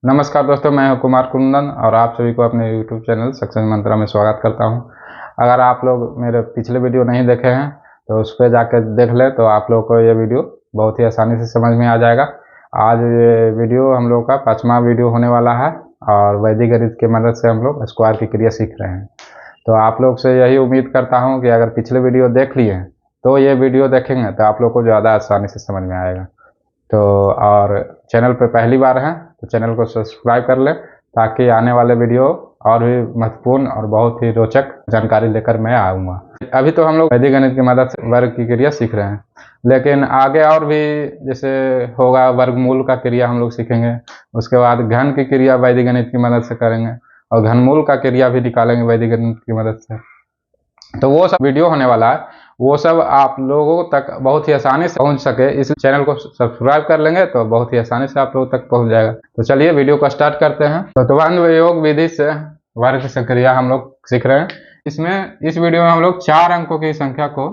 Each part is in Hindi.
नमस्कार दोस्तों, मैं हूं कुमार कुंदन और आप सभी को अपने YouTube चैनल सक्सेस मंत्रा में स्वागत करता हूं। अगर आप लोग मेरे पिछले वीडियो नहीं देखे हैं तो उस पर जाकर देख ले तो आप लोग को ये वीडियो बहुत ही आसानी से समझ में आ जाएगा। आज ये वीडियो हम लोग का 5वां वीडियो होने वाला है और वैदिक गणित की मदद से हम लोग स्क्वायर की क्रिया सीख रहे हैं। तो आप लोग से यही उम्मीद करता हूँ कि अगर पिछले वीडियो देख लिए तो ये वीडियो देखेंगे तो आप लोग को ज़्यादा आसानी से समझ में आएगा। तो और चैनल पे पहली बार हैं तो चैनल को सब्सक्राइब कर लें ताकि आने वाले वीडियो और भी महत्वपूर्ण और बहुत ही रोचक जानकारी लेकर मैं आऊँगा। अभी तो हम लोग वैदिक गणित की मदद से वर्ग की क्रिया सीख रहे हैं, लेकिन आगे और भी जैसे होगा वर्गमूल का क्रिया हम लोग सीखेंगे। उसके बाद घन की क्रिया वैदिक गणित की मदद से करेंगे और घनमूल का क्रिया भी निकालेंगे वैदिक गणित की मदद से। तो वो सब वीडियो होने वाला है, वो सब आप लोगों तक बहुत ही आसानी से पहुंच सके इस चैनल को सब्सक्राइब कर लेंगे तो बहुत ही आसानी से आप लोगों तक पहुंच जाएगा। तो चलिए वीडियो को स्टार्ट करते हैं। तो द्वंद्व योग विधि से वर्ग की क्रिया हम लोग सीख रहे हैं। इस वीडियो में हम लोग 4 अंकों की संख्या को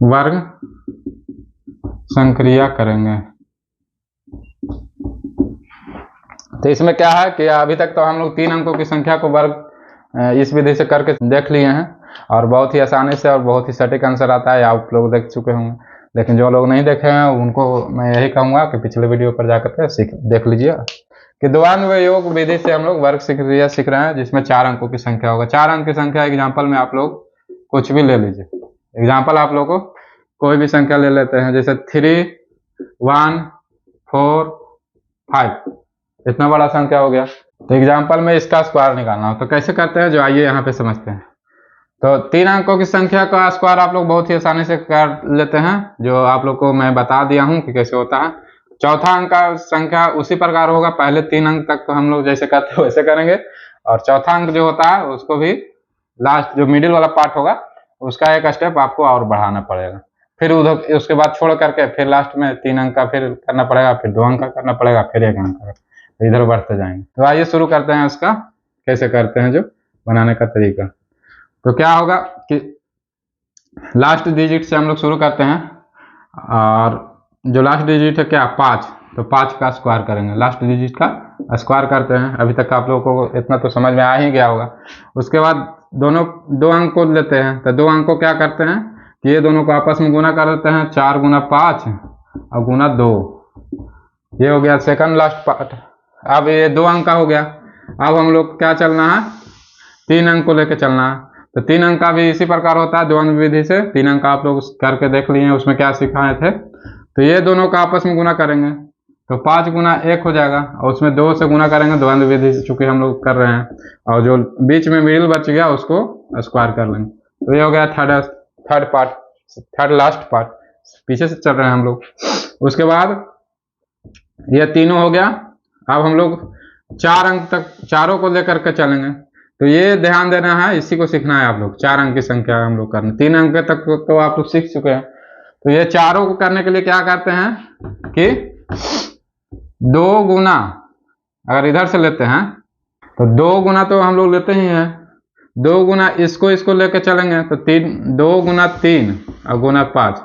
वर्ग संक्रिया करेंगे। तो इसमें क्या है कि अभी तक तो हम लोग 3 अंकों की संख्या को वर्ग इस विधि से करके देख लिए हैं और बहुत ही आसानी से और बहुत ही सटीक आंसर आता है, आप लोग देख चुके होंगे। लेकिन जो लोग नहीं देखे हैं उनको मैं यही कहूँगा कि पिछले वीडियो पर जाकर के देख लीजिए कि द्वंद्व योग विधि से हम लोग वर्ग क्रिया सीख रहे हैं, जिसमें 4 अंकों की संख्या होगा। 4 अंक की संख्या एग्जाम्पल में आप लोग कुछ भी ले लीजिए। एग्जाम्पल आप लोग को कोई भी संख्या ले लेते हैं, जैसे 3, 1, 4, 5, इतना बड़ा संख्या हो गया। तो एग्जाम्पल में इसका स्क्वायर निकालना हो तो कैसे करते हैं, जो आइए यहाँ पे समझते हैं। तो 3 अंकों की संख्या का स्क्वायर आप लोग बहुत ही आसानी से कर लेते हैं, जो आप लोग को मैं बता दिया हूँ कि कैसे होता है। चौथा अंक का संख्या उसी प्रकार होगा, पहले 3 अंक तक तो हम लोग जैसे करते हैं वैसे करेंगे, और चौथा अंक जो होता है उसको भी लास्ट जो मिडिल वाला पार्ट होगा उसका एक स्टेप आपको और बढ़ाना पड़ेगा। फिर उधर उसके बाद छोड़ करके फिर लास्ट में 3 अंक का फिर करना पड़ेगा, फिर 2 अंक का करना पड़ेगा, फिर 1 अंक का, इधर बढ़ते जाएंगे। तो आइए शुरू करते हैं उसका कैसे करते हैं जो बनाने का तरीका। तो क्या होगा कि लास्ट डिजिट से हम लोग शुरू करते हैं, और जो लास्ट डिजिट है क्या 5, तो 5 का स्क्वायर करेंगे। लास्ट डिजिट का स्क्वायर करते हैं। अभी तक आप लोगों को इतना तो समझ में आ ही गया होगा। उसके बाद दो अंक को लेते हैं, तो 2 अंक को क्या करते हैं कि ये दोनों को आपस में गुना कर देते हैं, 4 गुना 5 और गुना 2। ये हो गया सेकंड लास्ट पार्ट। अब ये 2 अंक का हो गया। अब हम लोग क्या चलना है, 3 अंक को लेकर चलना है। तो 3 अंक का भी इसी प्रकार होता है द्वंद्व विधि से। 3 अंक का आप लोग करके देख लिए हैं, उसमें क्या सिखाए थे। तो ये दोनों का आपस में गुना करेंगे तो 5 गुना 1 हो जाएगा, और उसमें 2 से गुना करेंगे द्वंद्व विधि से, चूंकि हम लोग कर रहे हैं। और जो बीच में मिडिल बच गया उसको स्क्वायर कर लेंगे। तो ये हो गया थर्ड लास्ट पार्ट। पीछे से चल रहे हैं हम लोग। उसके बाद ये तीनों हो गया। अब हम लोग 4 अंक तक चारों को लेकर के चलेंगे। तो ये ध्यान देना है, इसी को सीखना है आप लोग। 4 अंक की संख्या हम लोग करना, 3 अंक तक तो आप लोग सीख चुके हैं। तो ये चारों को करने के लिए क्या करते हैं कि 2 गुना, अगर इधर से लेते हैं तो 2 गुना तो हम लोग लेते ही हैं, 2 गुना इसको लेकर चलेंगे तो 2 गुना 3 और गुना 5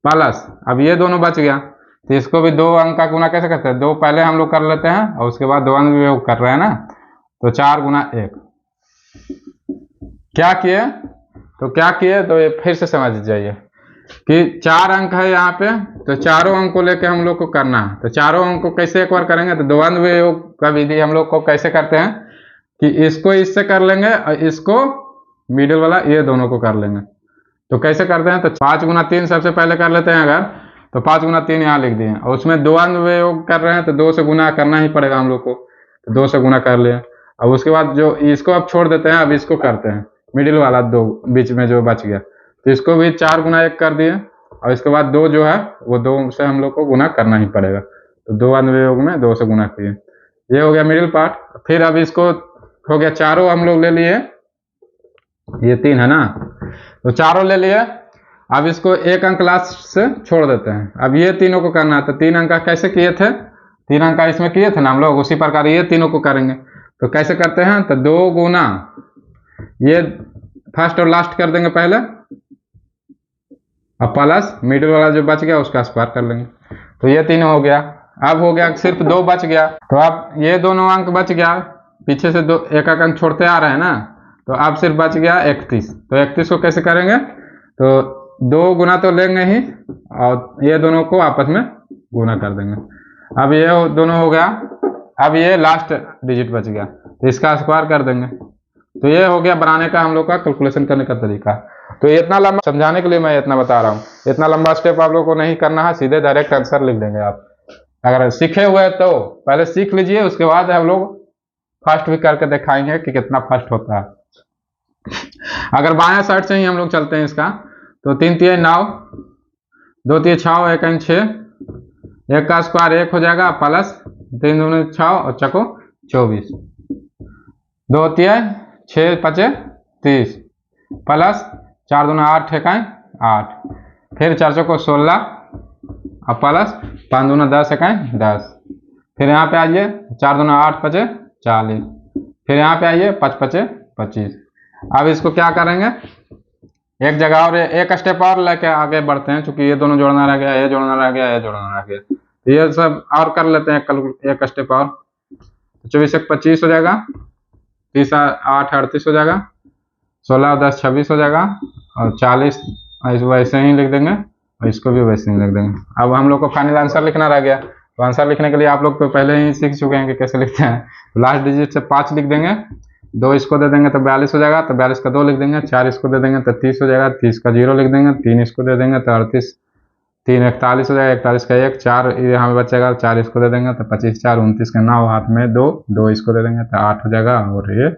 प्लस, अब ये दोनों बच गया तो इसको भी 2 अंक का गुना कैसे करते हैं, 2 पहले हम लोग कर लेते हैं और उसके बाद द्वंद्व योग कर रहे हैं ना। तो 4 गुना 1 क्या किए तो ये फिर से समझ जाइए कि 4 अंक है यहाँ पे, तो चारों अंक को लेके हम लोग को करना है। तो चारों अंक को कैसे एक बार करेंगे, तो द्वंद्व योग का विधि हम लोग को कैसे करते हैं कि इसको इससे कर लेंगे और इसको मिडिल वाला ये दोनों को कर लेंगे। तो कैसे करते हैं, तो 5 गुना 3 सबसे पहले कर लेते हैं अगर, तो 5 गुना 3 यहाँ लिख दिए, और उसमें द्वंद्व योग कर रहे हैं तो 2 से गुना करना ही पड़ेगा हम लोग को। तो 2 से गुना कर लिया। अब उसके बाद जो इसको अब छोड़ देते हैं, अब इसको करते हैं मिडिल वाला 2 बीच में जो बच गया, तो इसको भी 4 गुना 1 कर दिए, और इसके बाद 2 जो है वो 2 से हम लोग को गुना करना ही पड़ेगा। तो द्वंद्व योग में 2 से गुना किए। ये हो गया मिडिल पार्ट। फिर अब इसको हो गया, चारों हम लोग ले लिए, ये 3 है ना, तो चारों ले लिए। अब इसको 1 अंक लास्ट से छोड़ देते हैं। अब ये तीनों को करना है, तो 3 अंक का कैसे किए थे, 3 अंक का इसमें किए थे ना हम लोग, उसी प्रकार ये तीनों को करेंगे। तो कैसे करते हैं, तो 2 गुना ये फर्स्ट और लास्ट कर देंगे पहले, अब प्लस मिडिल वाला जो बच गया उसका स्क्वायर कर लेंगे। तो ये 3 हो गया। अब हो गया सिर्फ 2 बच गया, तो अब ये दोनों अंक बच गया, पीछे से एक अंक छोड़ते आ रहे हैं ना, तो अब सिर्फ बच गया 31। तो 31 को कैसे करेंगे, तो 2 गुना तो लेंगे ही और ये दोनों को आपस में गुना कर देंगे। अब ये दोनों हो गया, अब ये लास्ट डिजिट बच गया तो इसका स्क्वायर कर देंगे। तो ये हो गया बनाने का हम लोग का कैलकुलेशन करने का तरीका। तो इतना लंबा समझाने के लिए मैं इतना बता रहा हूँ, इतना लंबा स्टेप आप लोग को नहीं करना है, सीधे डायरेक्ट आंसर लिख देंगे आप। अगर सीखे हुए तो पहले सीख लीजिए, उसके बाद हम लोग फास्ट भी करके दिखाएंगे कि कितना फास्ट होता है। अगर बायां साइड से ही हम लोग चलते हैं इसका, तो 3 3 9, 2 3 6, 1 1 6, 1 का स्क्वायर 1 हो जाएगा, प्लस 3 दूनी 6 और चको 24, 2 3 6 5 30, प्लस 4 दूना 8 1 8, फिर 4 चको 16 और प्लस 5 दूना 10 1 10, फिर यहाँ पे आइए 4 दूना 8 5 40, फिर यहाँ पे आइए 5 5 25। अब इसको क्या करेंगे, एक जगह और एक स्टेप और लेके आगे बढ़ते हैं, क्योंकि ये दोनों जोड़ना रह गया, ये जोड़ना रह गया, ये जोड़ना रह गया, ये सब और कर लेते हैं एक स्टेप और। 24 1 25 हो जाएगा, 30 8 38 हो जाएगा, 16 10 26 हो जाएगा, और 40 वैसे ही लिख देंगे और इसको भी वैसे ही लिख देंगे। अब हम लोग को फाइनल आंसर लिखना रह गया, तो आंसर लिखने के लिए आप लोग तो पहले ही सीख चुके हैं कि कैसे लिखते हैं। तो लास्ट डिजिट से 5 लिख देंगे, 2 इसको दे देंगे तो 42 हो जाएगा, तो 42 का 2 लिख देंगे, 4 इसको दे देंगे तो 30 हो जाएगा, 30 का 0 लिख देंगे, 3 इसको दे देंगे तो 38, 3 41 हो जाएगा, 41 का 1, 4 यहाँ पे बचेगा, 4 इसको दे देंगे तो 25 4 29 का 9, हाथ में 2 2 इसको दे देंगे तो 8 हो जाएगा, और ये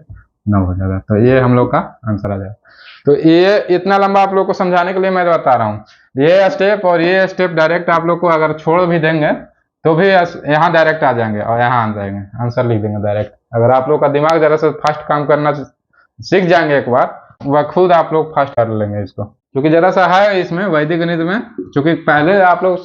9 हो जाएगा। तो ये हम लोग का आंसर आ जाएगा। तो ये इतना लंबा आप लोग को समझाने के लिए मैं बता रहा हूँ। ये स्टेप और ये स्टेप डायरेक्ट आप लोग को अगर छोड़ भी देंगे तो भी यहाँ डायरेक्ट आ जाएंगे और यहाँ आ जाएंगे, आंसर लिख देंगे डायरेक्ट। अगर आप लोग का दिमाग जरा से फास्ट काम करना सीख जाएंगे एक बार, वह खुद आप लोग फास्ट कर लेंगे इसको, क्योंकि जरा सा है इसमें वैदिक गणित में, क्योंकि पहले आप लोग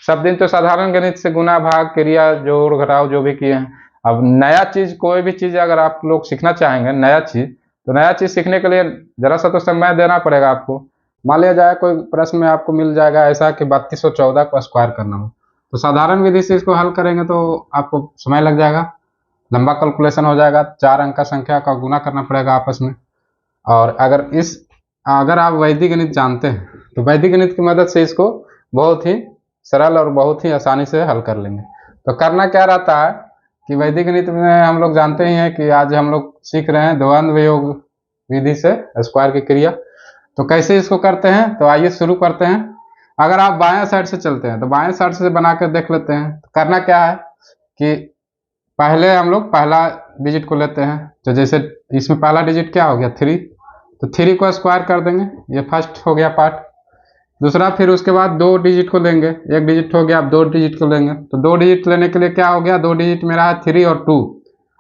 सब दिन तो साधारण गणित से गुना भाग क्रिया जोड़ घटाव जो भी किए हैं। अब नया चीज, कोई भी चीज अगर आप लोग सीखना चाहेंगे नया चीज, तो नया चीज सीखने के लिए जरा सा तो समय देना पड़ेगा आपको। मान लिया जाए कोई प्रश्न में आपको मिल जाएगा ऐसा कि 3214 को स्क्वायर करना हो, तो साधारण विधि से इसको हल करेंगे तो आपको समय लग जाएगा, लंबा कैलकुलेशन हो जाएगा, 4 अंक का संख्या का गुना करना पड़ेगा आपस में। और अगर आप वैदिक गणित जानते हैं तो वैदिक गणित की मदद से इसको बहुत ही सरल और बहुत ही आसानी से हल कर लेंगे। तो करना क्या रहता है कि वैदिक गणित में हम लोग जानते ही हैं कि आज हम लोग सीख रहे हैं द्वंद्व वियोग विधि से स्क्वायर की क्रिया। तो कैसे इसको करते हैं, तो आइए शुरू करते हैं। अगर आप बाएं साइड से चलते हैं तो बाएं साइड से बना कर देख लेते हैं। तो करना क्या है कि पहले हम लोग पहला डिजिट को लेते हैं, तो जैसे इसमें पहला डिजिट क्या हो गया 3, तो 3 को स्क्वायर कर देंगे, ये फर्स्ट हो गया पार्ट। दूसरा, फिर उसके बाद 2 डिजिट को लेंगे, एक डिजिट हो गया, अब 2 डिजिट को लेंगे। तो 2 डिजिट लेने के लिए क्या हो गया, 2 डिजिट मेरा है 3 और 2,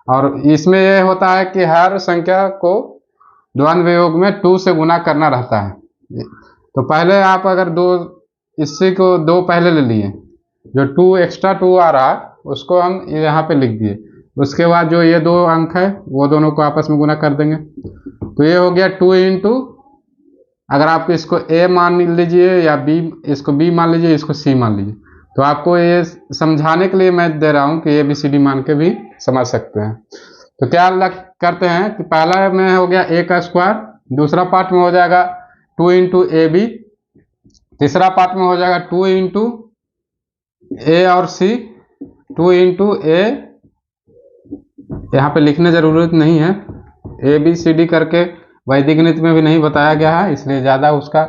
और इसमें ये होता है कि हर संख्या को द्वंद्व वियोग में 2 से गुना करना रहता है। तो पहले आप अगर इसी को 2 पहले ले लिए, जो 2 एक्स्ट्रा 2 आ रहा है उसको हम यहाँ पे लिख दिए। उसके बाद जो ये 2 अंक है वो दोनों को आपस में गुना कर देंगे। तो ये हो गया 2 इंटू, अगर आप इसको ए मान लीजिए या बी, इसको बी मान लीजिए, इसको सी मान लीजिए। तो आपको ये समझाने के लिए मैं दे रहा हूँ कि ए बी सी डी मान के भी समझ सकते हैं। तो क्या करते हैं कि पहला में हो गया ए का स्क्वायर, दूसरा पार्ट में हो जाएगा 2 इंटू ए बी, तीसरा पार्ट में हो जाएगा 2 इंटू ए और सी, 2 इंटू ए, यहाँ पे लिखने जरूरत नहीं है, ए बी सी डी करके वैदिक गणित में भी नहीं बताया गया है, इसलिए ज़्यादा उसका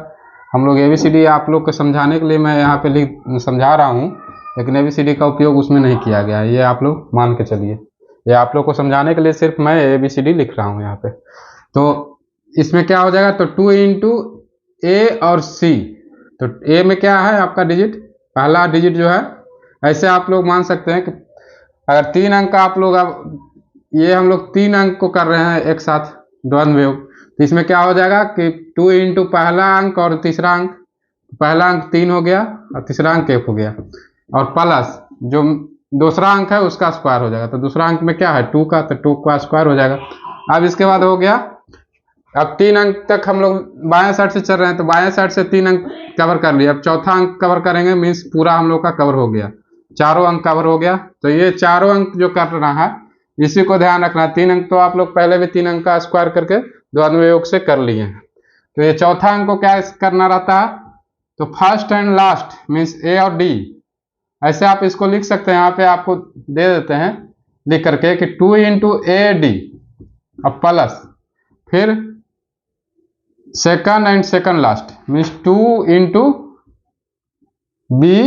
हम लोग ए बी सी डी आप लोग को समझाने के लिए मैं यहाँ पे समझा रहा हूँ, लेकिन ए बी सी डी का उपयोग उसमें नहीं किया गया है, ये आप लोग मान के चलिए। ये आप लोग को समझाने के लिए सिर्फ मैं ए बी सी डी लिख रहा हूँ यहाँ पे। तो इसमें क्या हो जाएगा, तो 2 इंटू ए और सी, तो ए में क्या है आपका डिजिट, पहला डिजिट जो है, ऐसे आप लोग मान सकते हैं कि अगर 3 अंक का आप लोग, अब ये हम लोग 3 अंक को कर रहे हैं एक साथ द्वंद्व वियोग, तो इसमें क्या हो जाएगा कि 2 इंटू पहला अंक और तीसरा अंक, पहला अंक 3 हो गया और तीसरा अंक 1 हो गया, और प्लस जो दूसरा अंक है उसका स्क्वायर हो जाएगा। तो दूसरा अंक में क्या है 2 का, तो 2 का स्क्वायर हो जाएगा। अब इसके बाद हो गया अब 3 अंक तक हम लोग बाएं साइड से चल रहे हैं, तो बाएं साइड से 3 अंक कवर कर लिया। अब चौथा अंक कवर करेंगे, मीन्स पूरा हम लोग का कवर हो गया, चारों अंक कवर हो गया। तो ये चारों अंक जो कर रहा है इसी को ध्यान रखना है। 3 अंक तो आप लोग पहले भी 3 अंक का स्क्वायर करके द्वंद्व योग से कर लिए हैं। तो ये चौथा अंक को क्या करना रहता है, तो फर्स्ट एंड लास्ट मीन्स ए और डी, ऐसे आप इसको लिख सकते हैं। यहाँ पे आपको दे देते हैं लिख करके कि 2 इंटू ए डी, अब प्लस फिर second and second last means 2 into b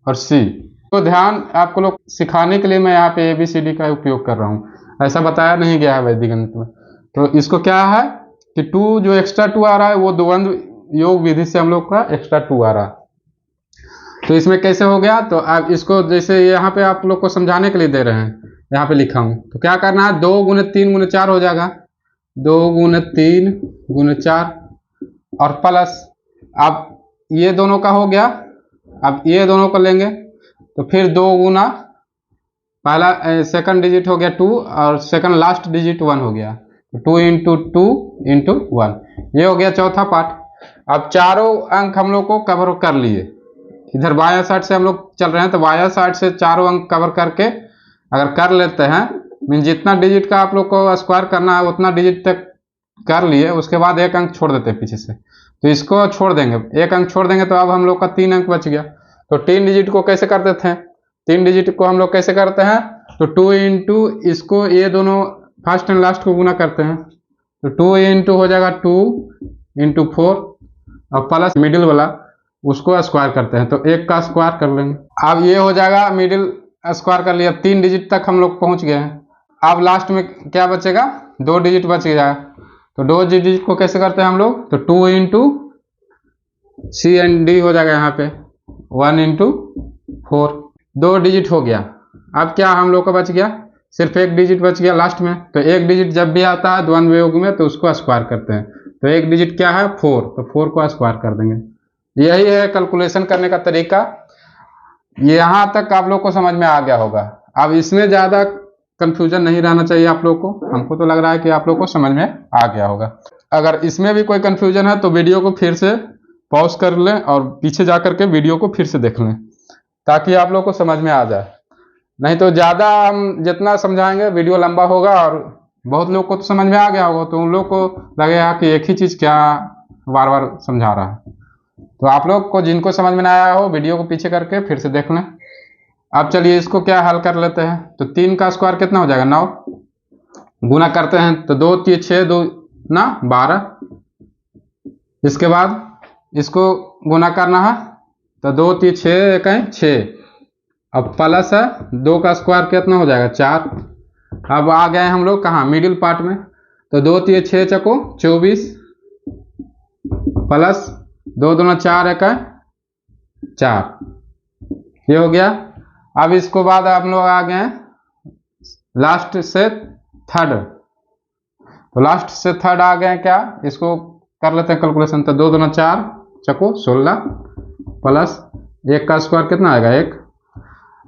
और सी। तो ध्यान आपको लोग सिखाने के लिए मैं यहाँ पे ABCD का उपयोग कर रहा हूँ, ऐसा बताया नहीं गया है वैदिक गणित में। तो इसको क्या है कि 2 जो एक्स्ट्रा 2 आ रहा है वो द्वंद्व योग विधि से हम लोग का एक्स्ट्रा 2 आ रहा है। तो इसमें कैसे हो गया, तो आप इसको जैसे यहाँ पे आप लोग को समझाने के लिए दे रहे हैं, यहाँ पे लिखा हूँ। तो क्या करना है, 2 गुने 3 गुने 4 हो जाएगा, 2 गुने 3 गुने 4 और प्लस, अब ये दोनों का हो गया। अब ये दोनों को लेंगे तो फिर 2 गुना पहला सेकंड डिजिट हो गया 2 और सेकंड लास्ट डिजिट 1 हो गया, 2 इंटू 2 इंटू 1, ये हो गया चौथा पार्ट। अब चारों अंक हम लोग को कवर कर लिए। इधर बाया साइड से हम लोग चल रहे हैं, तो बाया साइड से चारों अंक कवर करके अगर कर लेते हैं, मीन जितना डिजिट का आप लोग को स्क्वायर करना है उतना डिजिट तक कर लिए, उसके बाद एक अंक छोड़ देते हैं पीछे से, तो इसको छोड़ देंगे, एक अंक छोड़ देंगे, तो अब हम लोग का 3 अंक बच गया। तो 3 डिजिट को कैसे करते थे, 3 डिजिट को हम लोग कैसे करते हैं, तो 2 इंटू इसको ये दोनों फर्स्ट एंड लास्ट को गुना करते हैं, तो 2 इंटू हो जाएगा 2 इंटू 4 और प्लस मिडिल वाला उसको स्क्वायर करते हैं, तो 1 का स्क्वायर कर लेंगे। अब ये हो जाएगा मिडिल स्क्वायर कर लिया, 3 डिजिट तक हम लोग पहुंच गए हैं। अब लास्ट में क्या बचेगा, 2 डिजिट बच गया, तो 2 डिजिट को कैसे करते हैं हम लोग, तो 2 इंटू सी एंड डी हो जाएगा यहाँ पे 1 इंटू 4, 2 डिजिट हो गया। अब क्या हम लोग का बच गया, सिर्फ 1 डिजिट बच गया लास्ट में। तो 1 डिजिट जब भी आता है द्वंद्व योग में तो उसको स्क्वायर करते हैं, तो 1 डिजिट क्या है 4, तो 4 को स्क्वायर कर देंगे। यही है कैलकुलेशन करने का तरीका। यहाँ तक आप लोग को समझ में आ गया होगा। अब इसमें ज़्यादा कंफ्यूजन नहीं रहना चाहिए आप लोग को, हमको तो लग रहा है कि आप लोग को समझ में आ गया होगा। अगर इसमें भी कोई कंफ्यूजन है तो वीडियो को फिर से पॉज कर लें और पीछे जा करके वीडियो को फिर से देख लें, ताकि आप लोग को समझ में आ जाए। नहीं तो ज़्यादा हम जितना समझाएंगे वीडियो लंबा होगा और बहुत लोग को तो समझ में आ गया होगा, तो उन लोग को लगेगा कि एक ही चीज़ क्या बार बार समझा रहा है। तो आप लोग को जिनको समझ में ना आया हो वीडियो को पीछे करके फिर से देख लें। अब चलिए इसको क्या हल कर लेते हैं। तो 3 का स्क्वायर कितना हो जाएगा 9, गुना करते हैं तो 2 3 6 2 ना 12, इसके बाद इसको गुना करना है तो 2 3 6 1 6, अब प्लस है 2 का स्क्वायर कितना हो जाएगा 4। अब आ गए हम लोग कहाँ, मिडिल पार्ट में, तो 2 3 6 चको 24 प्लस 2 दूना 4 1 4, ये हो गया। अब इसको बाद हम लोग आ गए लास्ट से थर्ड, तो लास्ट से थर्ड आ गए क्या, इसको कर लेते हैं कैलकुलेशन। तो 2 दूना 4 चको 16 प्लस 1 का स्क्वायर कितना आएगा 1,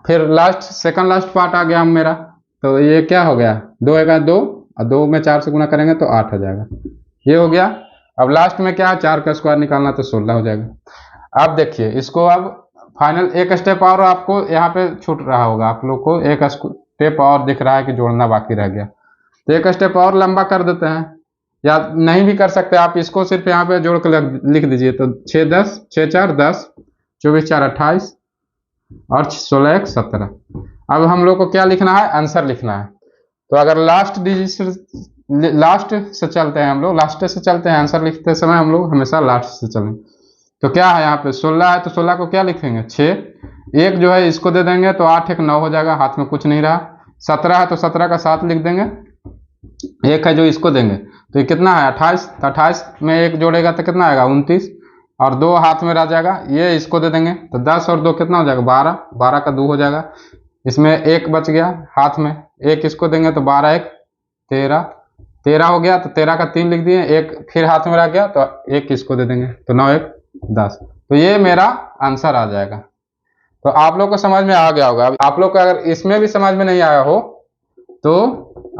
फिर लास्ट सेकंड लास्ट पार्ट आ गया मेरा, तो ये क्या हो गया 2 1 2 और 2 में 4 से गुना करेंगे तो 8 हो जाएगा, ये हो गया। अब लास्ट में क्या है 4 का स्क्वायर निकालना तो 16 हो जाएगा। अब देखिए इसको, अब फाइनल एक स्टेप और आपको यहाँ पे छूट रहा होगा, आप लोग को एक स्टेप और दिख रहा है कि जोड़ना बाकी रह गया, तो एक स्टेप और लंबा कर देते हैं, या नहीं भी कर सकते आप, इसको सिर्फ यहाँ पे जोड़ कर लिख दीजिए। तो 6 10 6 4 10 24 4 28 और 16 1 17। अब हम लोग को क्या लिखना है, आंसर लिखना है। तो अगर लास्ट से चलते हैं हम लोग, लास्ट से चलते हैं, आंसर लिखते समय हम लोग हमेशा लास्ट से चलें। तो क्या है यहाँ पे 16 है, तो 16 को क्या लिखेंगे 6, 1 जो है इसको दे देंगे तो 8 1 9 हो जाएगा, हाथ में कुछ नहीं रहा। 17 है तो 17 का 7 लिख देंगे, 1 है जो इसको देंगे तो ये कितना है 28, तो 28 में 1 जोड़ेगा तो कितना आएगा 29 और 2 हाथ में रह जाएगा, ये इसको दे देंगे तो 10 और 2 कितना हो जाएगा 12, 12 का 2 हो जाएगा, इसमें 1 बच गया हाथ में, 1 इसको देंगे तो 12 1 13, 13 हो गया, तो 13 का 3 लिख दिए, 1 फिर हाथ में रह गया तो 1 इसको दे देंगे, तो 9 1 10, तो ये मेरा आंसर आ जाएगा। तो आप लोग को समझ में आ गया होगा। आप लोग को अगर इसमें भी समझ में नहीं आया हो तो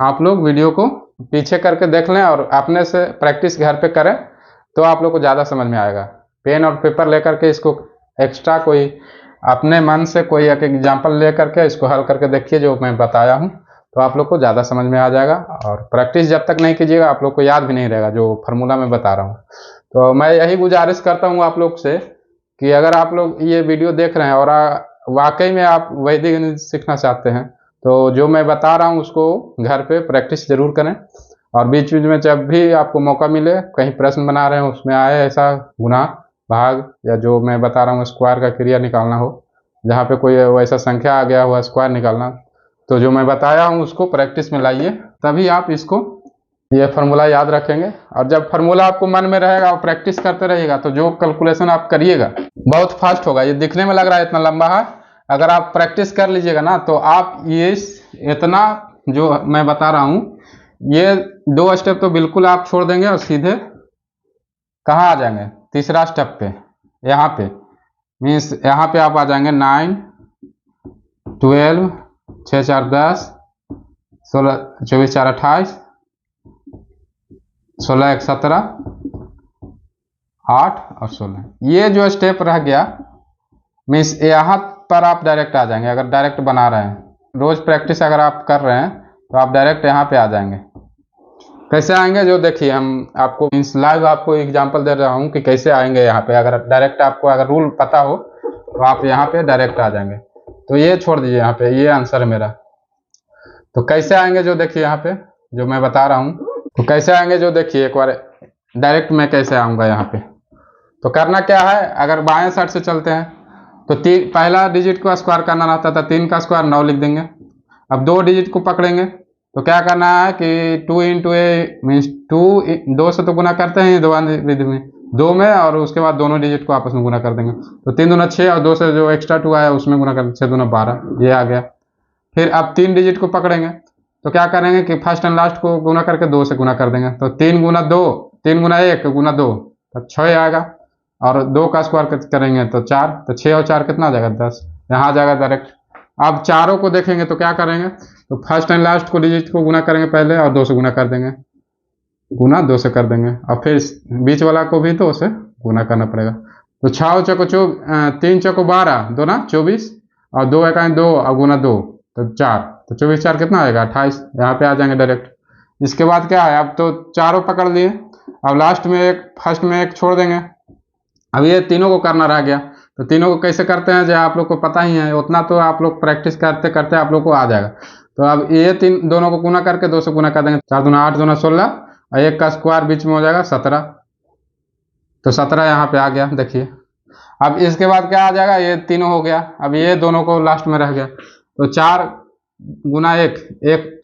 आप लोग वीडियो को पीछे करके देख लें और अपने से प्रैक्टिस घर पे करें तो आप लोग को ज़्यादा समझ में आएगा। पेन और पेपर लेकर के इसको एक्स्ट्रा कोई अपने मन से कोई एक एग्जाम्पल ले करके इसको हल करके देखिए जो मैं बताया हूँ, तो आप लोग को ज़्यादा समझ में आ जाएगा। और प्रैक्टिस जब तक नहीं कीजिएगा आप लोग को याद भी नहीं रहेगा जो फार्मूला मैं बता रहा हूँ। तो मैं यही गुजारिश करता हूँ आप लोग से कि अगर आप लोग ये वीडियो देख रहे हैं और वाकई में आप वैदिक गणित सीखना चाहते हैं तो जो मैं बता रहा हूँ उसको घर पे प्रैक्टिस जरूर करें। और बीच बीच में जब भी आपको मौका मिले, कहीं प्रश्न बना रहे हो उसमें आए ऐसा गुना भाग या जो मैं बता रहा हूँ स्क्वायर का क्रिया निकालना हो, जहाँ पे कोई वैसा संख्या आ गया हुआ स्क्वायर निकालना, तो जो मैं बताया हूँ उसको प्रैक्टिस में लाइए, तभी आप इसको ये फार्मूला याद रखेंगे। और जब फार्मूला आपको मन में रहेगा और प्रैक्टिस करते रहिएगा तो जो कैलकुलेशन आप करिएगा बहुत फास्ट होगा। ये दिखने में लग रहा है इतना लंबा है, अगर आप प्रैक्टिस कर लीजिएगा ना तो आप ये इतना जो मैं बता रहा हूँ ये 2 स्टेप तो बिल्कुल आप छोड़ देंगे और सीधे कहाँ आ जाएंगे, तीसरा स्टेप पे। यहाँ पे मीन्स यहाँ पे आप आ जाएंगे 9, 12, 6 4 10, 16 24 4 28, 16 1 17, 8 और 16। ये जो स्टेप रह गया मीन्स यहाँ पर आप डायरेक्ट आ जाएंगे। अगर डायरेक्ट बना रहे हैं, रोज प्रैक्टिस अगर आप कर रहे हैं तो आप डायरेक्ट यहाँ पे आ जाएंगे। कैसे आएंगे जो देखिए हम आपको मीन्स लाइव आपको एग्जांपल दे रहा हूँ कि कैसे आएंगे यहाँ पे। अगर डायरेक्ट आपको अगर रूल पता हो तो आप यहाँ पे डायरेक्ट आ जाएंगे। तो ये छोड़ दीजिए, यहाँ पे ये आंसर है मेरा। तो कैसे आएंगे जो देखिए यहाँ पे जो मैं बता रहा हूँ, तो कैसे आएंगे जो देखिए एक बार डायरेक्ट मैं कैसे आऊँगा यहाँ पे। तो करना क्या है, अगर बाएं साइड से चलते हैं तो पहला डिजिट को स्क्वायर करना रहता था, 3 का स्क्वायर 9 लिख देंगे। अब 2 डिजिट को पकड़ेंगे तो क्या करना है कि 2 इंटू ए मीन्स 2 से तो गुना करते हैं दो विधि में 2 में, और उसके बाद दोनों डिजिट को आपस में गुना कर देंगे। तो 3 दूना 6 और 2 से जो एक्स्ट्रा 2 आया उसमें गुना कर 6 दूना 12, ये आ गया। फिर अब 3 डिजिट को पकड़ेंगे तो क्या करेंगे कि फर्स्ट एंड लास्ट को गुना करके 2 से गुना कर देंगे। तो 3 गुना 2, 3 गुना 1 गुना 2 तो 6 आएगा, और 2 का स्क्वायर करेंगे तो 4, तो 6 और 4 कितना आ जाएगा 10, यहाँ आ जाएगा डायरेक्ट। अब चारों को देखेंगे तो क्या करेंगे, तो फर्स्ट एंड लास्ट को डिजिट को गुना करेंगे पहले और 2 से गुना कर देंगे, गुना 2 से कर देंगे, और फिर बीच वाला को भी 2 से गुना करना पड़ेगा। तो 6 चौको 3 चौको 12, 2 ना 24, और 2 एकाएं 2 और गुना 2 तो 4, तो 24 4 कितना आएगा 28, यहाँ पे आ जाएंगे डायरेक्ट। इसके बाद क्या है, अब तो चारों पकड़ लिए, अब लास्ट में एक फर्स्ट में एक छोड़ देंगे। अब ये तीनों को करना रह गया, तो तीनों को कैसे करते हैं जो आप लोग को पता ही है, उतना तो आप लोग प्रैक्टिस करते करते आप लोग को आ जाएगा। तो अब ये दोनों को गुना करके 2 से गुना कर देंगे, 4 दूना 8 दूना 16 और 1 का स्क्वायर बीच में हो जाएगा 17, तो 17 यहाँ पे आ गया देखिए। अब इसके बाद क्या आ जाएगा, ये तीनों हो गया, अब ये दोनों को लास्ट में रह गया, तो 4 गुना 1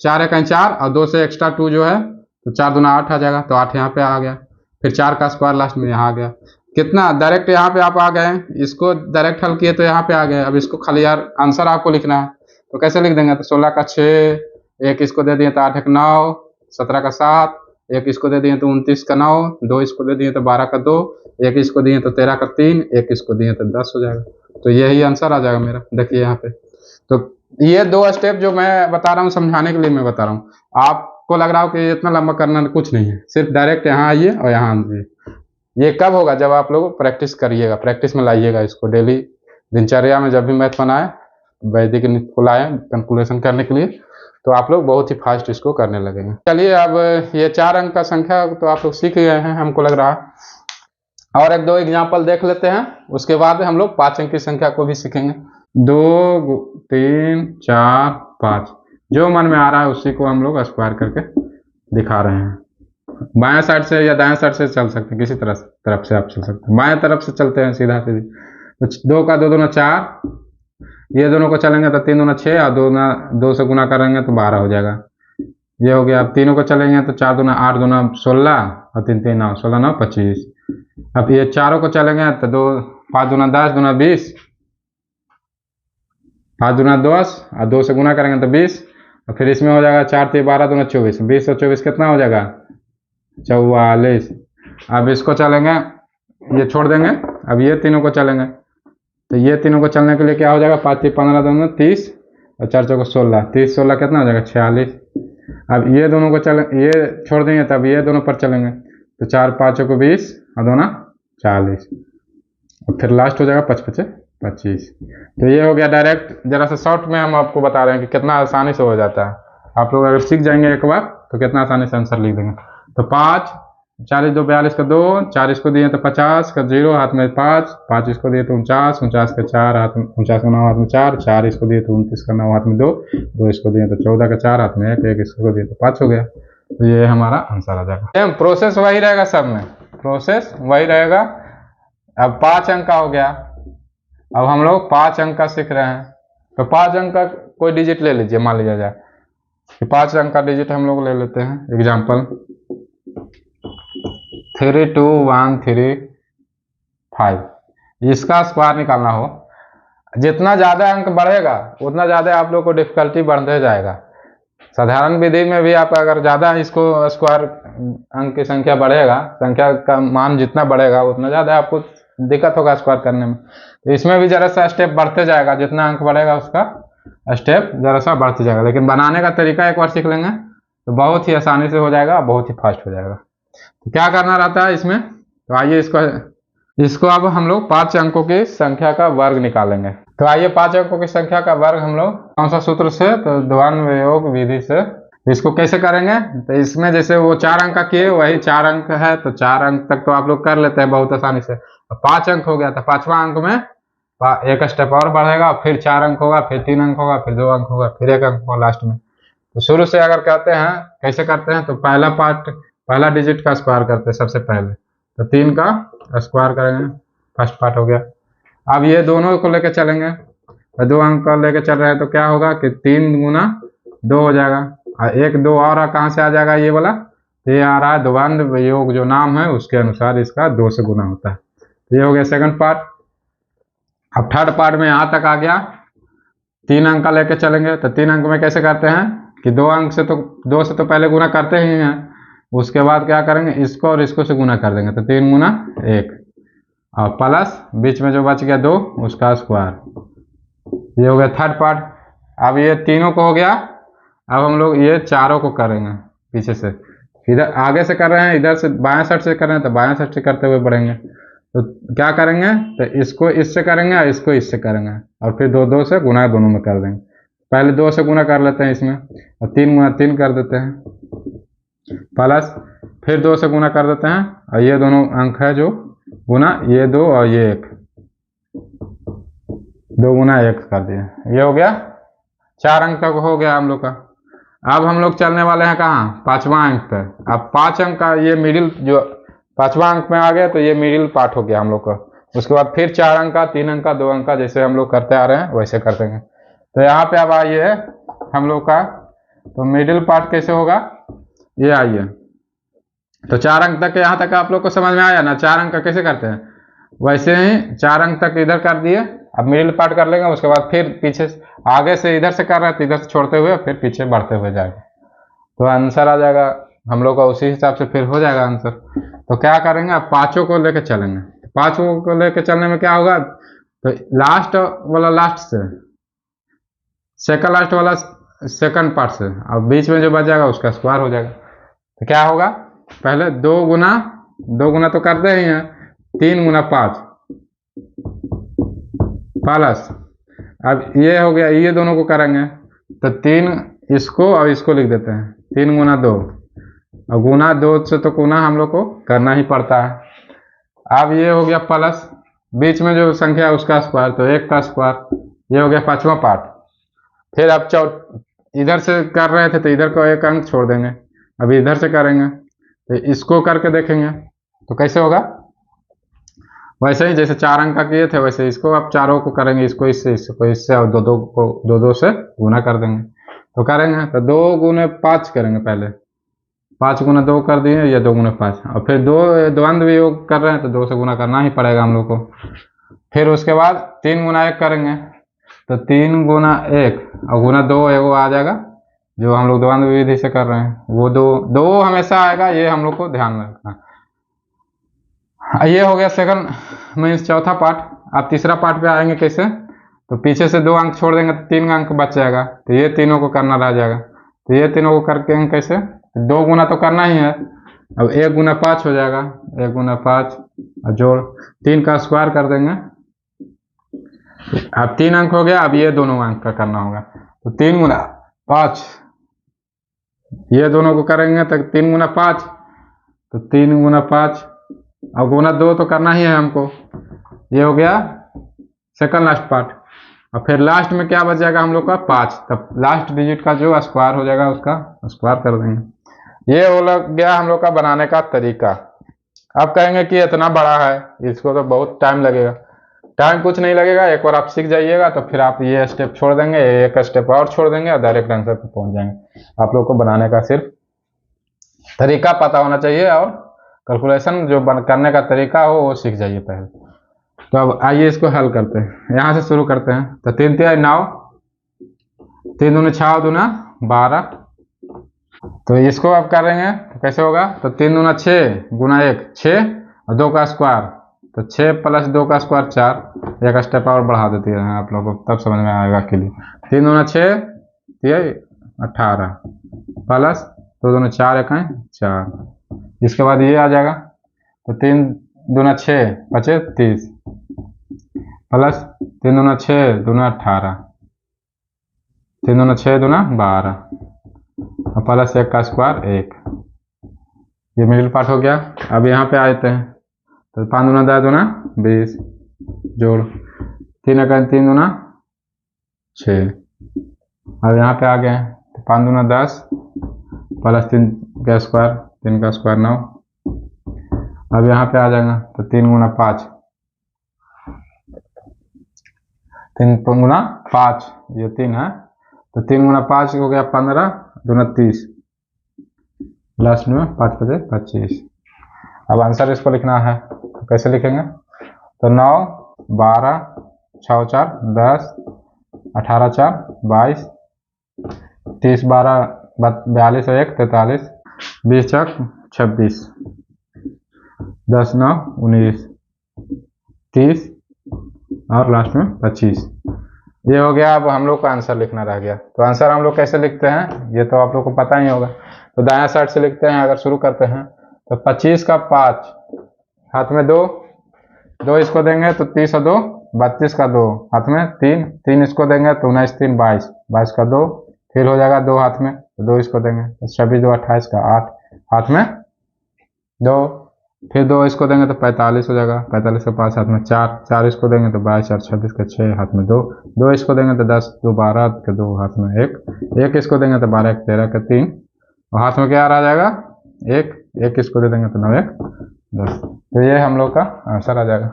4 1 4 और 2 से एक्स्ट्रा 2 जो है तो 4 दूना 8 आ जाएगा, तो 8 यहाँ पे आ गया। फिर 4 का स्क्वायर लास्ट में यहाँ आ गया, कितना डायरेक्ट यहाँ पे आप आ गए, इसको डायरेक्ट हल किए तो यहाँ पे आ गए। अब इसको खाली यार आंसर आपको लिखना है, तो कैसे लिख देंगे, तो 16 का 6, 1 इसको दे दिए तो 8 1 9, 17 का 7, 1 इसको दे दिए तो 29 का 9, 2 इसको दे दिए तो 12 का 2, 1 इसको दिए तो 13 का 3, 1 इसको दिए तो 10 हो जाएगा। तो यही आंसर आ जाएगा मेरा, देखिए यहाँ पे। तो ये 2 स्टेप जो मैं बता रहा हूँ समझाने के लिए मैं बता रहा हूँ, आपको लग रहा हो कि इतना लंबा करना कुछ नहीं है, सिर्फ डायरेक्ट यहाँ आइए और यहाँ आइए। ये कब होगा, जब आप लोग प्रैक्टिस करिएगा, प्रैक्टिस में लाइएगा इसको डेली दिनचर्या में। जब भी मैथ बनाए वैदिक गणित को लाए कैलकुलेशन करने के लिए, तो आप लोग बहुत ही फास्ट इसको करने लगेंगे। चलिए अब ये 4 अंक का संख्या तो आप लोग सीख गए हैं हमको लग रहा है, और 1-2 एग्जाम्पल देख लेते हैं, उसके बाद हम लोग 5 अंक की संख्या को भी सीखेंगे। 2 3 4 5 जो मन में आ रहा है उसी को हम लोग स्क्वायर करके दिखा रहे हैं। बाएं साइड से या दाएं साइड से चल सकते हैं, किसी तरफ से आप चल सकते हैं। बाएं तरफ से चलते हैं सीधा सीधी, तो 2 का 2 दूना 4, ये दोनों को चलेंगे तो 3 दूना 6 और 2 से गुना करेंगे तो 12 हो जाएगा, ये हो गया। अब तीनों को चलेंगे तो 4 दूना 8 दूना 16 और 3 3 9, 16 9 25। अब ये चारों को चलेंगे तो 5 दूना 10 दूना 20, 5 दूना 10 और 2 से गुना करेंगे तो 20, और फिर इसमें हो जाएगा 4 3 12 दूना 24, 20 और 24 कितना हो जाएगा 44। अब इसको चलेंगे, ये छोड़ देंगे, अब ये तीनों को चलेंगे, तो ये तीनों को चलने के लिए क्या हो जाएगा, 5 3 15 दूना 30 और 4 4 16, 30 16 कितना हो जाएगा 46। अब ये दोनों को ये छोड़ देंगे तब ये दोनों पर चलेंगे, तो 4 5 को 20 और 2 40, और फिर लास्ट हो जाएगा 5 5 25। तो ये हो गया डायरेक्ट। जरा सा शॉर्ट में हम आपको बता रहे हैं कि कितना आसानी से हो जाता है। आप लोग अगर सीख जाएंगे एक बार तो कितना आसानी से आंसर लिख देंगे। तो 5 40 2 42 का 2, 4 इसको दिए तो 50 का 0 हाथ में 5, 5 इसको दिए तो 49, 49 का 4 हाथ में 49 का 9 हाथ में 4, 4 इसको दिए तो 29 का 9 हाथ में 2, 2 इसको दिए तो 14 का 4 हाथ में 1, 1 इसको दिए तो 5 हो गया। तो ये हमारा आंसर आ जाएगा। सेम प्रोसेस वही रहेगा, सब में प्रोसेस वही रहेगा। अब 5 अंक का हो गया। अब हम लोग 5 अंक का सीख रहे हैं, तो 5 अंक का कोई डिजिट ले लीजिए। मान लिया जाए कि 5 अंक का डिजिट हम लोग ले लेते हैं। एग्जाम्पल 3 2 1 3 5। इसका स्क्वायर निकालना हो, जितना ज़्यादा अंक बढ़ेगा उतना ज़्यादा आप लोग को डिफिकल्टी बढ़ते जाएगा। साधारण विधि में भी आप अगर ज़्यादा इसको स्क्वायर अंक की संख्या बढ़ेगा, संख्या का मान जितना बढ़ेगा उतना ज़्यादा आपको दिक्कत होगा स्क्वायर करने में। तो इसमें भी जरा सा स्टेप बढ़ते जाएगा, जितना अंक बढ़ेगा उसका स्टेप जरा सा बढ़ते जाएगा। लेकिन बनाने का तरीका एक बार सीख लेंगे तो बहुत ही आसानी से हो जाएगा, बहुत ही फास्ट हो जाएगा। तो क्या करना रहता है इसमें, तो आइए इसको अब हम लोग 5 अंकों की संख्या का वर्ग निकालेंगे। तो आइए 5 अंकों की संख्या का वर्ग हम लोग कौन सा सूत्र से, तो द्वंद्वयोग विधि से इसको कैसे करेंगे। तो इसमें जैसे वो 4 अंक का किए वही 4 अंक है, तो 4 अंक तक तो आप लोग कर लेते हैं बहुत आसानी से। 5 अंक हो गया तो 5वां अंक में एक स्टेप और बढ़ेगा, फिर 4 अंक होगा, फिर 3 अंक होगा, फिर 2 अंक होगा, फिर 1 अंक होगा लास्ट में। तो शुरू से अगर कहते हैं कैसे करते हैं, तो पहला डिजिट का स्क्वायर करते हैं सबसे पहले। तो 3 का स्क्वायर करेंगे, फर्स्ट पार्ट हो गया। अब ये दोनों को लेकर चलेंगे, तो 2 अंक का लेकर चल रहे हैं, तो क्या होगा कि 3 गुना 2 हो जाएगा, और 1 2 और कहाँ से आ जाएगा, ये वाला ये आ रहा है द्वंद्व योग जो नाम है उसके अनुसार इसका 2 से गुना होता है। तो ये हो गया सेकंड पार्ट। अब थर्ड पार्ट में यहाँ तक आ गया, 3 अंक का लेकर चलेंगे। तो 3 अंक में कैसे करते हैं कि 2 अंक से तो 2 से तो पहले गुना करते ही हैं, उसके बाद क्या करेंगे, इसको और इसको से गुना कर देंगे। तो 3 गुना 1 और प्लस बीच में जो बच गया 2 उसका स्क्वायर। ये हो गया थर्ड पार्ट। अब ये तीनों को हो गया। अब हम लोग ये चारों को करेंगे पीछे से, इधर आगे से कर रहे हैं, इधर से बाएं साइड से कर रहे हैं, तो बाएं साइड से करते हुए बढ़ेंगे। तो क्या करेंगे, तो इसको इससे करेंगे और इसको इससे करेंगे, और फिर 2 2 से गुना दोनों में कर देंगे। पहले 2 से गुना कर लेते हैं इसमें, और 3 गुना 3 कर देते हैं, प्लस फिर 2 से गुना कर देते हैं, और ये दोनों अंक है जो गुना, ये 2 और ये 1, 2 गुना 1 कर दिए। ये हो गया 4 अंक तक हो गया हम लोग का। अब हम लोग चलने वाले हैं कहाँ, 5वां अंक पर। अब 5 अंक का ये मिडिल जो 5वां अंक में आ गया, तो ये मिडिल पार्ट हो गया हम लोग का। उसके बाद फिर 4 अंक का, 3 अंक का, 2 अंक का, जैसे हम लोग करते आ रहे हैं वैसे कर देंगे। तो यहाँ पे अब आइए हम लोग का, तो मिडिल पार्ट कैसे होगा, ये आइए। तो 4 अंक तक यहाँ तक आप लोग को समझ में आया ना, 4 अंक का कैसे करते हैं, वैसे ही 4 अंक तक इधर कर दिए। अब मिडिल पार्ट कर लेंगे, उसके बाद फिर पीछे आगे से इधर से कर रहे हैं तो इधर से छोड़ते हुए फिर पीछे बढ़ते हुए जाएगा, तो आंसर आ जाएगा हम लोग का। उसी हिसाब से फिर हो जाएगा आंसर। तो क्या करेंगे, अब 5 को लेकर चलेंगे। 5 को लेकर चलने में क्या होगा, तो लास्ट वाला लास्ट से, सेकंड लास्ट वाला सेकंड पार्ट से, अब बीच में जो बच जाएगा उसका स्क्वायर हो जाएगा। तो क्या होगा, पहले 2 गुना तो करते ही हैं, 3 गुना 5 प्लस, अब ये हो गया, ये दोनों को करेंगे तो 3 इसको और इसको लिख देते हैं, 3 गुना 2, और गुना 2 से तो गुना हम लोग को करना ही पड़ता है। अब ये हो गया प्लस, बीच में जो संख्या है उसका स्क्वायर, तो 1 का स्क्वायर। ये हो गया 5वां पार्ट। फिर अब इधर से कर रहे थे तो इधर को 1 अंक छोड़ देंगे, अभी इधर से करेंगे तो इसको करके देखेंगे तो कैसे होगा, वैसे ही जैसे 4 अंक का किए थे वैसे इसको अब चारों को करेंगे, इसको इससे, इसको इससे, और 2 को 2 से गुना कर देंगे। तो करेंगे तो 2 गुने 5 करेंगे, पहले 5 गुना 2 कर दिए, ये 2 गुना 5, और फिर 2 द्वंद्व योग कर रहे हैं तो 2 से गुना करना ही पड़ेगा हम लोग को। फिर उसके बाद 3 गुना 1 करेंगे, तो 3 गुना 1 और गुना 2 एगो आ जाएगा जो हम लोग द्वंद्व विधि से कर रहे हैं, वो 2 हमेशा आएगा, ये हम लोग को ध्यान में रखना। ये हो गया सेकंड मीन्स चौथा पार्ट। अब तीसरा पार्ट पे आएंगे कैसे, तो पीछे से 2 अंक छोड़ देंगे तो 3 अंक बच जाएगा, तो ये तीनों को करना रह जाएगा। तो ये तीनों को करके हम कैसे, 2 गुना तो करना ही है। अब 1 गुना 5 हो जाएगा, 1 गुना 5 और जोड़ 3 का स्क्वायर कर देंगे। अब 3 अंक हो गया, अब ये दोनों अंक का करना होगा। तो 3 गुना 5, ये दोनों को करेंगे तो 3 गुना 5, तो 3 गुना 5 और गुना 2 तो करना ही है हमको। ये हो गया सेकंड लास्ट पार्ट। और फिर लास्ट में क्या बच जाएगा हम लोग का 5, तब लास्ट डिजिट का जो स्क्वायर हो जाएगा उसका स्क्वायर कर देंगे। ये हो गया हम लोग का बनाने का तरीका। अब कहेंगे कि इतना बड़ा है, इसको तो बहुत टाइम लगेगा। टाइम कुछ नहीं लगेगा, एक बार आप सीख जाइएगा तो फिर आप ये स्टेप छोड़ देंगे, एक स्टेप और छोड़ देंगे और डायरेक्ट आंसर पे पहुंच जाएंगे। आप लोग को बनाने का सिर्फ तरीका पता होना चाहिए और कैलकुलेशन जो करने का तरीका हो वो सीख जाइए पहले। तो अब आइए इसको हल करते हैं, यहाँ से शुरू करते हैं। तो 3 तिहाई 9, 3 दूनी 6 दूना 12। तो इसको अब करेंगे तो कैसे होगा, तो 3 दूना 6 गुना 1 6 और 2 का स्क्वायर, तो 6 प्लस 2 का स्क्वायर 4। एक स्टेप और बढ़ा देती है आप लोगों को, तब समझ में आएगा क्लियर। 3 दूना 6 तिहाई 18 प्लस 2 दूना 4 एक 4। इसके बाद ये आ जाएगा, तो 3 दूना 6 बचे 30 प्लस 3 दूना 6 दूना 18, 3 दूना 6 दूना 12 और प्लस 1 का स्क्वायर 1। ये मिडिल पार्ट हो गया। अब यहाँ पे आते हैं, तो 5 दूना 10 दूना 20 जोड़ 3 एक 3 दूना 6। अब यहाँ पे आ गए, तो 5 दूना 10 प्लस 3 का स्क्वायर, 3 का स्क्वायर 9। अब यहाँ पे आ जाएगा, तो 3 गुना 5, 3 गुना 5 ये 3 है, तो 3 गुना 5 हो गया 15 दूना 30, लास्ट में 5 बजे 25। अब आंसर इसको लिखना है, तो कैसे लिखेंगे, तो 9 12 6 4 10 18 4 22 30 12 42 1 43 20 4 26 10 9 19 30 और लास्ट में 25। ये हो गया। अब हम लोग का आंसर लिखना रह गया। तो आंसर हम लोग कैसे लिखते हैं ये तो आप लोग को पता ही होगा। तो दायां साइड से लिखते हैं, अगर शुरू करते हैं तो 25 का 5 हाथ में 2 2 इसको देंगे तो 30 और 2 32 का 2 हाथ में 3 3 इसको देंगे तो 19 3 22 22 का 2 फिर हो जाएगा 2 हाथ में, तो 2 इसको देंगे तो 26 2 28 का 8 हाथ में 2, फिर 2 इसको देंगे तो 45 हो जाएगा, 45 का 5 हाथ में 4 4 इसको देंगे तो 22 4 26 का 6 हाथ में 2 2 इसको देंगे तो 10 2 12 के 2 हाथ में 1 1 इसको देंगे तो 12 1 13 का 3 और हाथ में क्या आ जाएगा 1 1 इसको दे देंगे तो 9 1 10। तो ये हम लोग का आंसर आ जाएगा।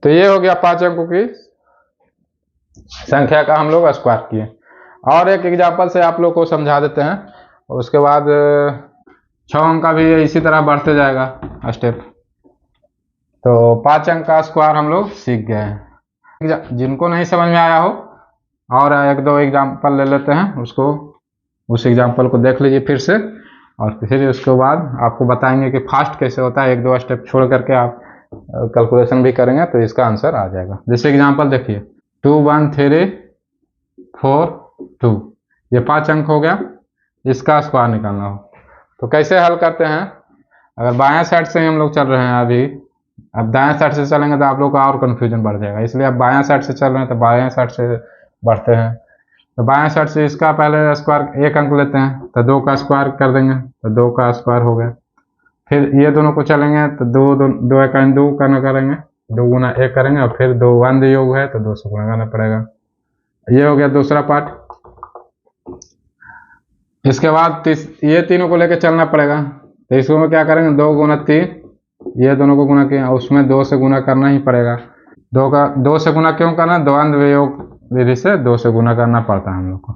तो ये हो गया 5 अंकों की संख्या का हम लोग स्क्वायर किए। और एक एग्जाम्पल से आप लोग को समझा देते हैं, उसके बाद 6 अंक का भी इसी तरह बढ़ते जाएगा स्टेप। तो 5 अंक का स्क्वायर हम लोग सीख गए हैं। जिनको नहीं समझ में आया हो और 1-2 एग्जाम्पल ले लेते हैं, उसको उस एग्जाम्पल को देख लीजिए फिर से, और फिर उसके बाद आपको बताएंगे कि फास्ट कैसे होता है। 1-2 स्टेप छोड़ करके आप कैलकुलेशन भी करेंगे तो इसका आंसर आ जाएगा। जैसे एग्जाम्पल देखिए 2 1 3 4 2, ये 5 अंक हो गया, इसका स्क्वायर निकालना हो तो कैसे हल करते हैं। अगर बायां साइड से हम लोग चल रहे हैं अभी, अब दायां साइड से चलेंगे तो आप लोग का और कन्फ्यूजन बढ़ जाएगा, इसलिए अब बायां साइड से चल रहे हैं तो बायां साइड से बढ़ते हैं। तो बायां साइड से इसका पहले स्क्वायर 1 अंक लेते हैं तो 2 का स्क्वायर कर देंगे, तो 2 का स्क्वायर हो गया। फिर ये दोनों को चलेंगे तो 2 1 2 करना करेंगे, 2 गुना 1 करेंगे और फिर 2 1 योग है तो 2 से गुना करना पड़ेगा। ये हो गया दूसरा पार्ट। इसके बाद ये तीनों को लेकर चलना पड़ेगा, तो इसको क्या करेंगे 2 गुना 3, ये दोनों को गुना किया उसमें 2 से गुना करना ही पड़ेगा। 2 से गुना क्यों करना, द्वंद वियोग विधि से 2 से गुना करना पड़ता है हम लोग को।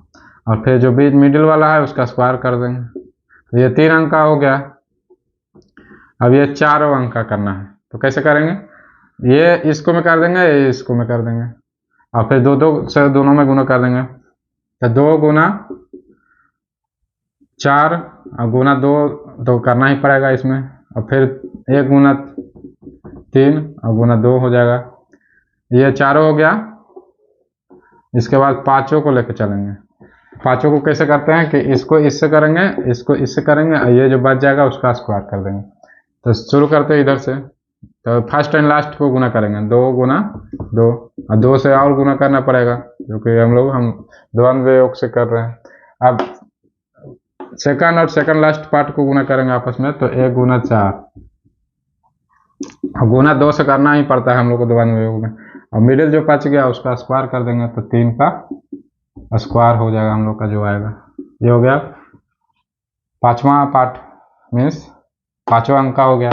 और फिर जो बीच मिडिल वाला है उसका स्क्वायर कर देंगे। तो ये 3 अंक का हो गया। अब ये 4 अंक का करना है, तो कैसे करेंगे, ये इसको में कर देंगे, ये इसको में कर देंगे और फिर 2 से दोनों में गुना कर देंगे। तो 2 गुना 4 और गुना 2 तो करना ही पड़ेगा इसमें, और फिर 1 गुना 3 और गुना 2 हो जाएगा। ये 4 हो गया। इसके बाद 5 को लेकर चलेंगे, पाँचों को कैसे करते हैं कि इसको इससे करेंगे, इसको इससे करेंगे, और ये जो बच जाएगा उसका स्क्वायर कर देंगे। तो शुरू करते हैं इधर से। तो फर्स्ट एंड लास्ट को गुना करेंगे, 2 गुना 2, और 2 से और गुना करना पड़ेगा क्योंकि हम द्वंद्व योग से कर रहे हैं। अब सेकंड और सेकंड लास्ट पार्ट को गुना करेंगे आपस में, तो 1 गुना 4, गुना 2 से करना ही पड़ता है हम लोग को द्वंद्व योग में। और मिडिल जो बच गया उसका स्क्वायर कर देंगे, तो 3 का स्क्वायर हो जाएगा हम लोग का जो आएगा। ये हो गया पांचवा पार्ट, मीन्स पांचवा अंक का हो गया।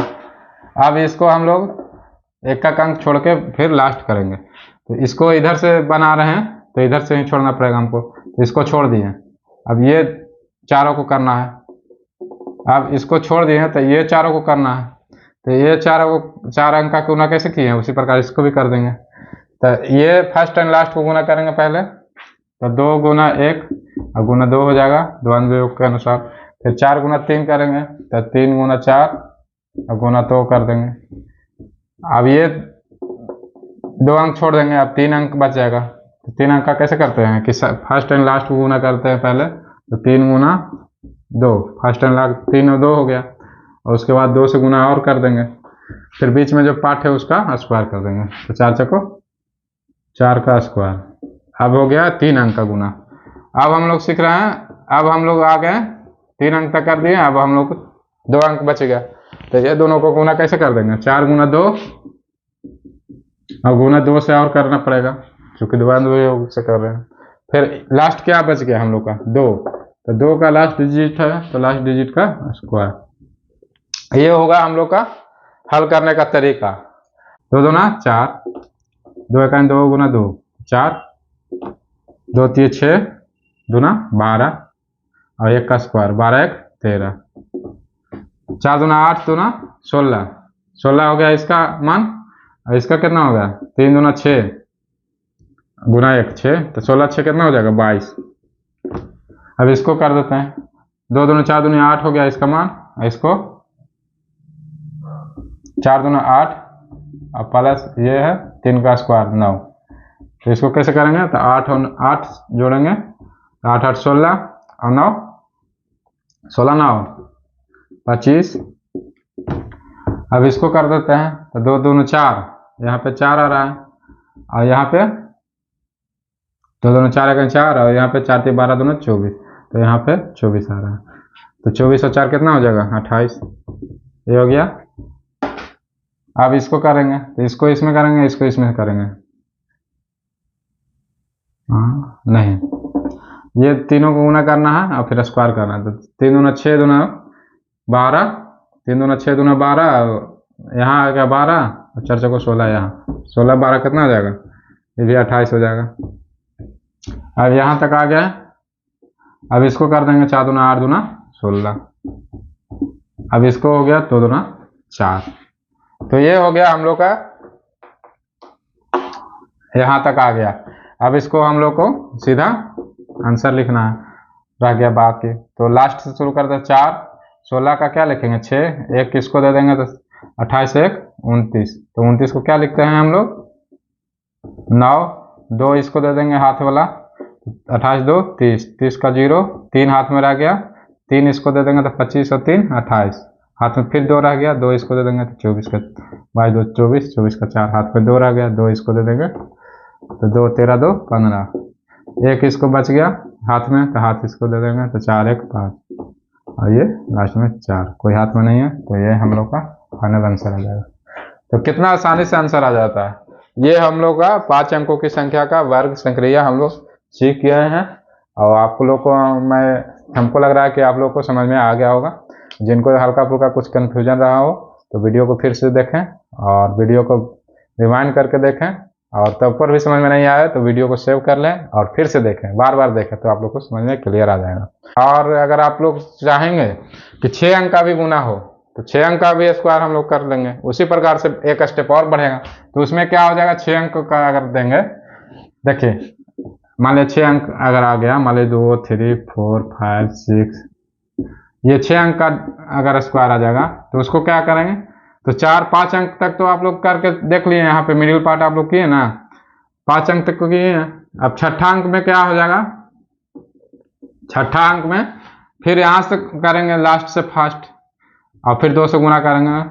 अब इसको हम लोग एक का अंक छोड़ के फिर लास्ट करेंगे। तो इसको इधर से बना रहे हैं तो इधर से ही छोड़ना पड़ेगा हमको, तो इसको छोड़ दिए। अब ये चारों को करना है, अब इसको छोड़ दिए तो ये चारों को करना है। तो ये चारों को 4 अंक का गुना कैसे किए हैं उसी प्रकार इसको भी कर देंगे। तो ये फर्स्ट एंड लास्ट को गुना करेंगे पहले, तो 2 गुना 1 और गुना 2 हो जाएगा द्वंद्व योग के अनुसार। फिर 4 गुना 3 करेंगे, तो 3 गुना 4 और गुना 2 कर देंगे। अब ये 2 अंक छोड़ देंगे, अब 3 अंक बच जाएगा। तो 3 अंक का कैसे करते हैं कि फर्स्ट एंड लास्ट को गुना करते हैं पहले, तो 3 गुना 2, फर्स्ट एंड लास्ट 3 और 2 हो गया, और उसके बाद 2 से गुना और कर देंगे, फिर बीच में जो पार्ट है उसका स्क्वायर कर देंगे। तो 4 चको 4 का स्क्वायर। अब हो गया 3 अंक का गुना। अब हम लोग सीख रहे हैं, अब हम लोग आ गए 3 अंक तक कर दिए, अब हम लोग 2 अंक बच गया। तो ये दोनों को गुना कैसे कर देंगे, 4 गुना 2 और गुना 2 से और करना पड़ेगा क्योंकि द्वंद्व योग से कर रहे हैं। फिर लास्ट क्या बच गया हम लोग का 2, तो 2 का लास्ट डिजिट है तो लास्ट डिजिट का स्क्वायर। ये होगा हम लोग का हल करने का तरीका। 2 दूना 4, 2 एक 2 गुना 2 4, 2 3 6 दूना 12 और 1 का स्क्वायर, 12 1 13, 4 दूना 8 दूना 16, 16 हो गया इसका मान। और इसका कितना हो गया 3 दूना 6 गुना 1 6, तो 16 6 कितना हो जाएगा 22। अब इसको कर देते हैं, 2 दूना 4 दूनी 8 हो गया इसका मान, और इसको 4 दूना 8 और प्लस ये है 3 का स्क्वायर 9। तो इसको कैसे करेंगे, तो 8 और 8 जोड़ेंगे, 8 8 16 और 9 16 9 25। अब इसको कर देते हैं, तो 2 दूना 4, यहाँ पे 4 आ रहा है, और यहाँ पे 2 दूना 4 एक 4 और यहाँ पे 4 3 12 दूना 24, तो यहाँ पे 24 आ रहा है। तो 24 और 4 कितना हो जाएगा 28। ये हो गया। अब इसको करेंगे, तो इसको इसमें करेंगे, इसको इसमें करेंगे, हाँ नहीं, ये तीनों को गुना करना है और फिर स्क्वायर करना है। तो 3 दूना 6 दूना 12, 3 दूना 6 दूना 12, यहाँ आ गया 12 और 4 चौको 16, यहाँ 16 12 कितना हो जाएगा, ये भी 28 हो जाएगा। अब यहाँ तक आ गया। अब इसको कर देंगे 4 दूना 8 दूना 16। अब इसको हो गया 2 दूना 4। तो ये हो गया हम लोग का, यहाँ तक आ गया। अब इसको हम लोग को सीधा आंसर लिखना है, रह गया बाकी। तो लास्ट से शुरू करते हैं 4, 16 का क्या लिखेंगे 6, 1 किसको दे देंगे तो 28 1 29, तो 29 को क्या लिखते हैं हम लोग 9, 2 इसको दे देंगे हाथ वाला, 28 2 30, 30 का 0, 3 हाथ में रह गया, 3 इसको दे देंगे तो 25 और 3 28, हाथ में फिर 2 रह गया, 2 इसको दे देंगे तो 24 का 22 2 24, 24 का 4 हाथ में 2 रह गया, 2 इसको दे देंगे तो 2 13 2 15, 1 इसको बच गया हाथ में तो हाथ इसको दे देंगे तो 4 1 5, और ये लास्ट में 4 कोई हाथ में नहीं है, तो ये हम लोग का फाइनल आंसर आ जाएगा। तो कितना आसानी से आंसर आ जाता है। ये हम लोग का 5 अंकों की संख्या का वर्ग संक्रिया हम लोग सीख गए हैं, और आप लोग को हमको लग रहा है कि आप लोग को समझ में आ गया होगा। जिनको हल्का फुल्का कुछ कन्फ्यूजन रहा हो तो वीडियो को फिर से देखें, और वीडियो को रिवाइंड करके देखें, और तब पर भी समझ में नहीं आया तो वीडियो को सेव कर लें और फिर से देखें, बार बार देखें, तो आप लोग को समझ में क्लियर आ जाएगा। और अगर आप लोग चाहेंगे कि 6 अंक का भी गुना हो तो 6 अंक का भी स्क्वायर हम लोग कर लेंगे, उसी प्रकार से एक स्टेप और बढ़ेगा। तो उसमें क्या हो जाएगा 6 अंक का अगर देंगे, देखिए मान लिया 6 अंक अगर आ गया, मान लिया 2 3 4 5 6, ये 6 अंक का अगर स्क्वायर आ जाएगा तो उसको क्या करेंगे, तो 4 5 अंक तक तो आप लोग करके देख लिए, यहाँ पे मिडिल पार्ट आप लोग किए ना, 5 अंक तक को किए हैं। अब छठा अंक में क्या हो जाएगा, छठा अंक में फिर यहाँ से करेंगे लास्ट से फास्ट, और फिर 2 से गुना करेंगे,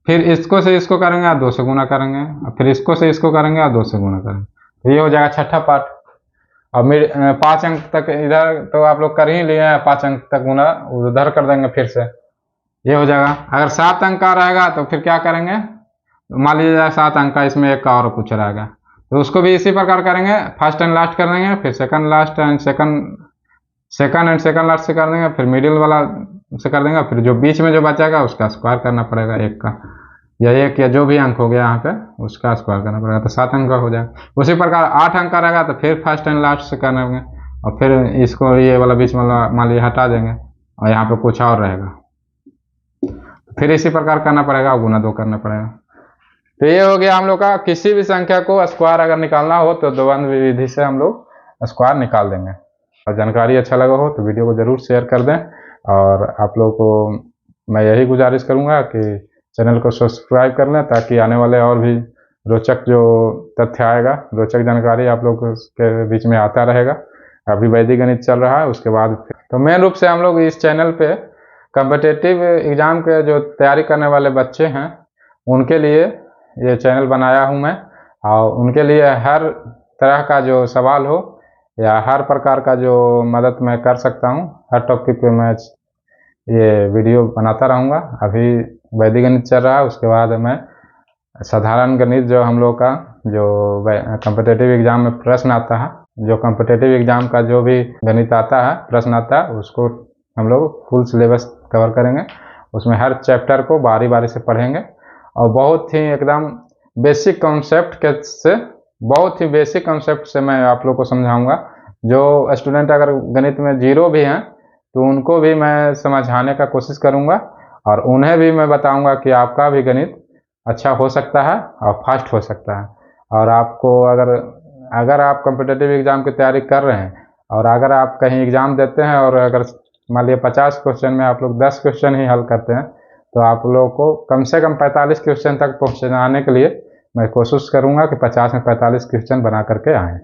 फिर इसको से इसको करेंगे और 2 से गुना करेंगे, और फिर इसको से इसको करेंगे और 2 से गुना करेंगे। तो ये हो जाएगा छठा पार्ट। और 5 अंक तक इधर तो आप लोग कर ही लिए हैं, 5 अंक तक गुना उधर कर देंगे फिर से, ये हो जाएगा। अगर 7 अंक का रहेगा तो फिर क्या करेंगे, मान लीजिए 7 अंक का, इसमें एक का और कुछ रहेगा तो उसको भी इसी प्रकार करेंगे, फर्स्ट एंड लास्ट कर देंगे, फिर second last and second and second last से कर देंगे, फिर मिडिल वाला से कर देंगे, फिर जो बीच में जो बचेगा उसका स्क्वायर करना पड़ेगा, एक का या एक या जो भी अंक हो गया यहाँ पे उसका स्क्वायर करना पड़ेगा, तो 7 अंक का हो जाएगा। उसी प्रकार 8 अंक का रहेगा तो फिर फर्स्ट एंड लास्ट से करना होंगे, और फिर इसको ये वाला बीच वाला मान लीजिए हटा देंगे और यहाँ पे कुछ और रहेगा, फिर इसी प्रकार करना पड़ेगा और गुना 2 करना पड़ेगा। तो ये हो गया हम लोग का, किसी भी संख्या को स्क्वायर अगर निकालना हो तो द्वंद्व विधि से हम लोग स्क्वायर निकाल देंगे। और जानकारी अच्छा लगा हो तो वीडियो को जरूर शेयर कर दें, और आप लोगों को मैं यही गुजारिश करूंगा कि चैनल को सब्सक्राइब कर लें, ताकि आने वाले और भी रोचक जो तथ्य आएगा, रोचक जानकारी आप लोग के बीच में आता रहेगा। अभी वैदिक गणित चल रहा है, उसके बाद तो मेन रूप से हम लोग इस चैनल पे कॉम्पिटिटिव एग्जाम के जो तैयारी करने वाले बच्चे हैं उनके लिए ये चैनल बनाया हूँ मैं, और उनके लिए हर तरह का जो सवाल हो या हर प्रकार का जो मदद मैं कर सकता हूँ, हर टॉपिक पे मैं ये वीडियो बनाता रहूँगा। अभी वैदिक गणित चल रहा है, उसके बाद मैं साधारण गणित जो हम लोग का जो कॉम्पिटिटिव एग्जाम में प्रश्न आता है, जो कॉम्पिटिटिव एग्जाम का जो भी गणित आता है प्रश्न आता है, उसको हम लोग फुल सिलेबस कवर करेंगे। उसमें हर चैप्टर को बारी बारी से पढ़ेंगे, और बहुत ही एकदम बेसिक कॉन्सेप्ट के से, बहुत ही बेसिक कॉन्सेप्ट से मैं आप लोग को समझाऊंगा। जो स्टूडेंट अगर गणित में जीरो भी हैं तो उनको भी मैं समझाने का कोशिश करूंगा, और उन्हें भी मैं बताऊंगा कि आपका भी गणित अच्छा हो सकता है और फास्ट हो सकता है। और आपको अगर आप कॉम्पिटिटिव एग्जाम की तैयारी कर रहे हैं और अगर आप कहीं एग्जाम देते हैं और अगर मान लीजिए 50 क्वेश्चन में आप लोग 10 क्वेश्चन ही हल करते हैं, तो आप लोगों को कम से कम 45 क्वेश्चन तक पहुंचाने के लिए मैं कोशिश करूंगा कि 50 में 45 क्वेश्चन बना करके आएँ।